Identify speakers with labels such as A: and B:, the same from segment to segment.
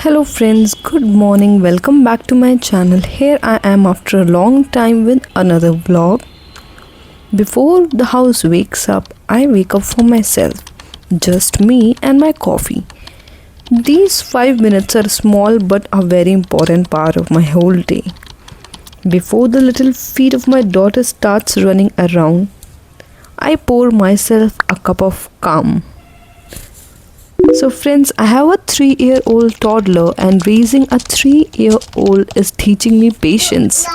A: Hello friends, good morning. Welcome back to my channel. Here I am after a long time with another vlog. Before the house wakes up, I wake up for myself. Just me and my coffee. These 5 minutes are small but a very important part of my whole day. Before the little feet of my daughter starts running around, I pour myself a cup of calm. So friends, I have a 3-year-old toddler and raising a 3-year-old is teaching me patience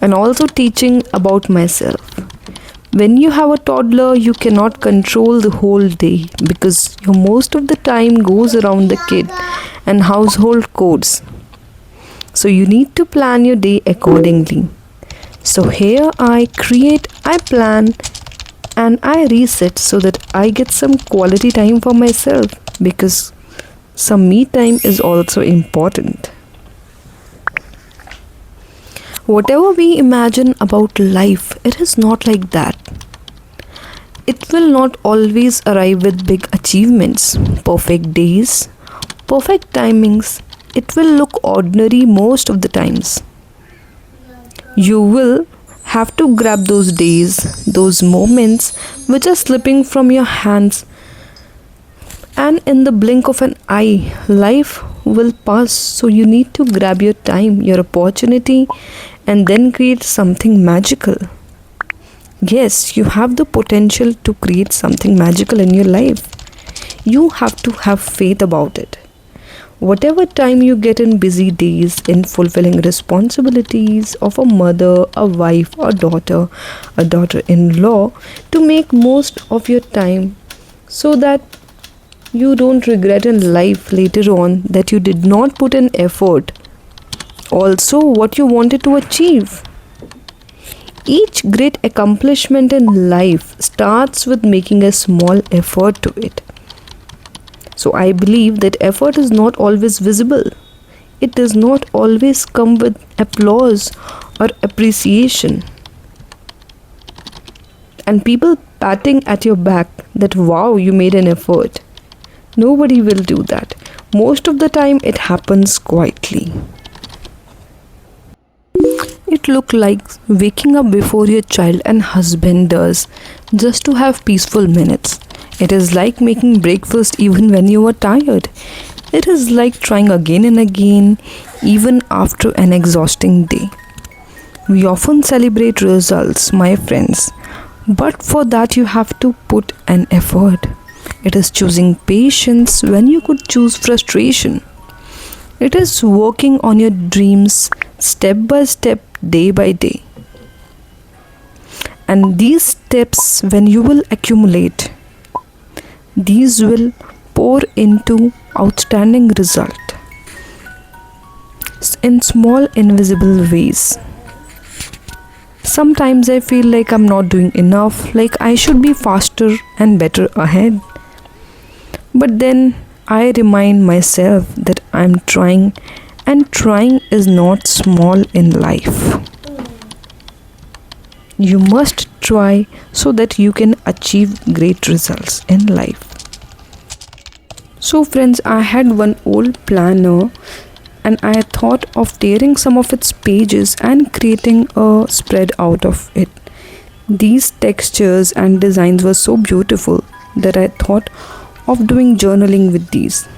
A: and also teaching about myself. When you have a toddler, you cannot control the whole day because your most of the time goes around the kid and household chores. So you need to plan your day accordingly. So here I plan and I reset so that I get some quality time for myself because some me time is also important. Whatever we imagine about life, it is not like that. It will not always arrive with big achievements, perfect days, perfect timings. It will look ordinary most of the times. You will have to grab those days, those moments which are slipping from your hands, and in the blink of an eye, life will pass. So you need to grab your time, your opportunity, and then create something magical. Yes, you have the potential to create something magical in your life. You have to have faith about it. Whatever time you get in busy days, in fulfilling responsibilities of a mother, a wife, a daughter-in-law, to make most of your time so that you don't regret in life later on that you did not put in effort. Also, what you wanted to achieve. Each great accomplishment in life starts with making a small effort to it. So I believe that effort is not always visible. It does not always come with applause or appreciation. And people patting at your back that wow, you made an effort. Nobody will do that. Most of the time it happens quietly. It looks like waking up before your child and husband does just to have peaceful minutes. It is like making breakfast even when you are tired. It is like trying again and again even after an exhausting day. We often celebrate results, my friends, but for that you have to put an effort. It is choosing patience when you could choose frustration. It is working on your dreams step by step, day by day. And these steps, when you will accumulate, these will pour into outstanding result in small invisible ways. Sometimes I feel like I'm not doing enough, like I should be faster and better ahead. But then I remind myself that I'm trying, and trying is not small in life. You must try so that you can achieve great results in life. So friends, I had one old planner and I thought of tearing some of its pages and creating a spread out of it. These textures and designs were so beautiful that I thought of doing journaling with these.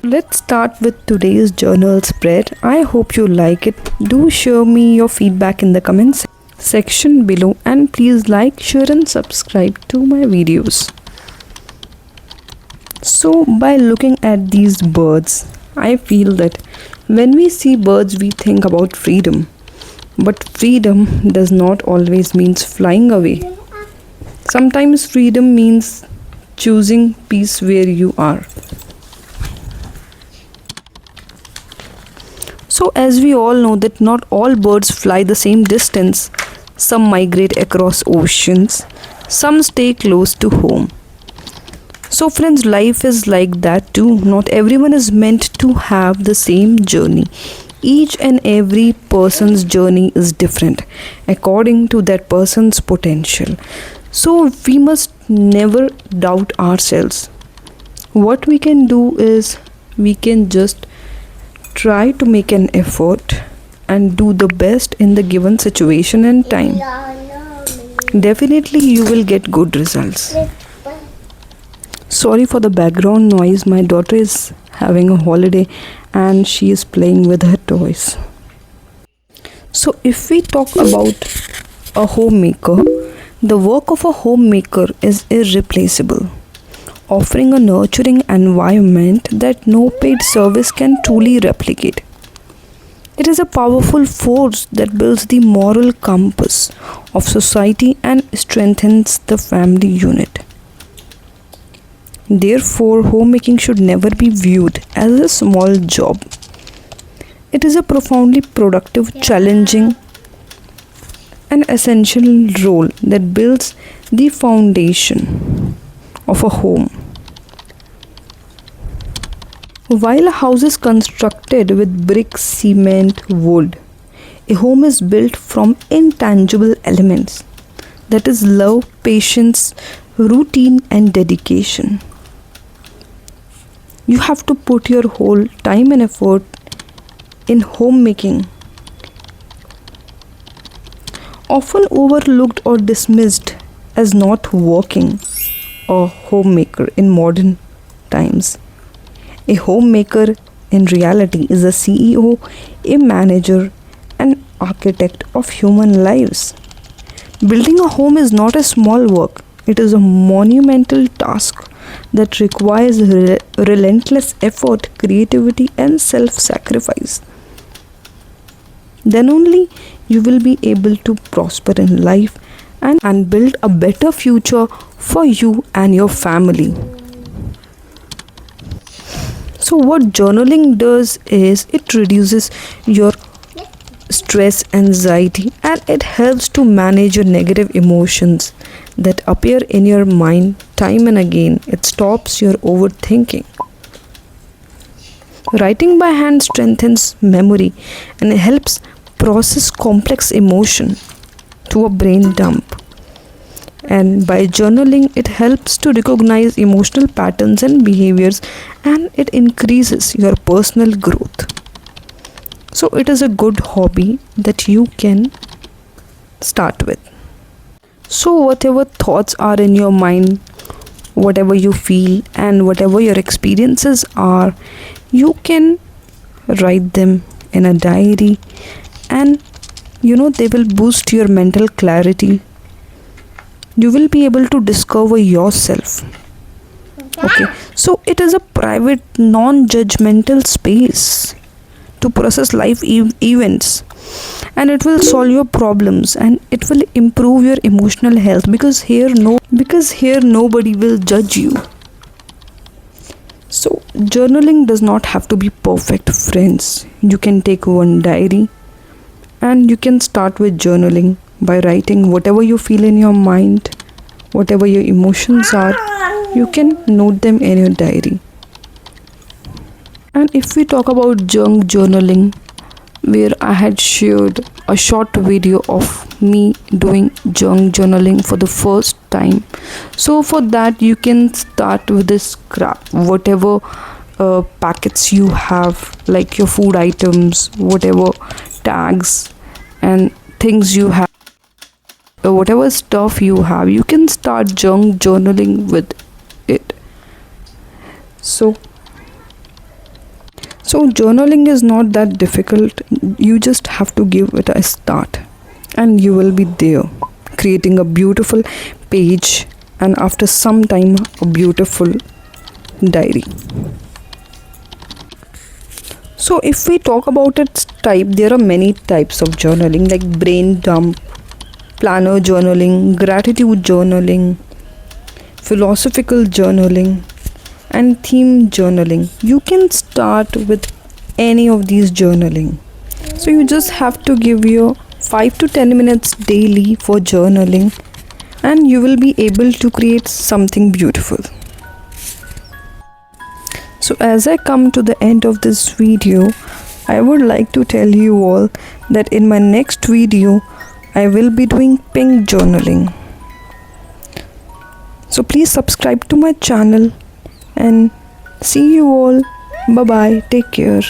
A: Let's start with today's journal spread. I hope you like it. Do share me your feedback in the comments section below and please like, share and subscribe to my videos. So by looking at these birds, I feel that when we see birds we think about freedom. But freedom does not always means flying away. Sometimes freedom means choosing peace where you are. So as we all know that not all birds fly the same distance. Some migrate across oceans, some stay close to home. So friends, life is like that too. Not everyone is meant to have the same journey. Each and every person's journey is different according to that person's potential. So we must never doubt ourselves. What we can do is we can just try to make an effort and do the best in the given situation and time. Definitely you will get good results. Sorry for the background noise. My daughter is having a holiday and she is playing with her toys. So if we talk about a homemaker, the work of a homemaker is irreplaceable, offering a nurturing environment that no paid service can truly replicate. It is a powerful force that builds the moral compass of society and strengthens the family unit. Therefore, homemaking should never be viewed as a small job. It is a profoundly productive, challenging, and essential role that builds the foundation of a home. While a house is constructed with brick, cement, wood, a home is built from intangible elements, that is love, patience, routine, and dedication. You have to put your whole time and effort in homemaking. Often overlooked or dismissed as not working, a homemaker in modern times. A homemaker in reality is a CEO, a manager, an architect of human lives. Building a home is not a small work, it is a monumental task that requires relentless effort, creativity, and self sacrifice. Then only you will be able to prosper in life and build a better future for you and your family. So, what journaling does is it reduces your stress, anxiety, and it helps to manage your negative emotions that appear in your mind time and again. It stops your overthinking. Writing by hand strengthens memory and helps process complex emotion to a brain dump. And by journaling, it helps to recognize emotional patterns and behaviors and it increases your personal growth. So, it is a good hobby that you can start with. So, whatever thoughts are in your mind, whatever you feel, and whatever your experiences are, you can write them in a diary, and they will boost your mental clarity. You will be able to discover yourself. Okay, so it is a private, non judgmental space to process life events, and it will solve your problems and it will improve your emotional health because here nobody will judge you. So journaling does not have to be perfect, friends. You can take one diary and you can start with journaling by writing whatever you feel in your mind, whatever your emotions are. You can note them in your diary. And if we talk about junk journaling, where I had shared a short video of me doing junk journaling for the first time. So for that you can start with this scrap, whatever packets you have, like your food items, whatever tags and things you have, whatever stuff you have, you can start junk journaling with it. So journaling is not that difficult. You just have to give it a start and you will be there creating a beautiful page and after some time a beautiful diary. So if we talk about its type, there are many types of journaling like brain dump, planner journaling, gratitude journaling, philosophical journaling, and theme journaling. You can start with any of these journaling. So you just have to give your 5 to 10 minutes daily for journaling and you will be able to create something beautiful. So as I come to the end of this video, I would like to tell you all that in my next video I will be doing pink journaling. So please subscribe to my channel and see you all Bye bye. Take care.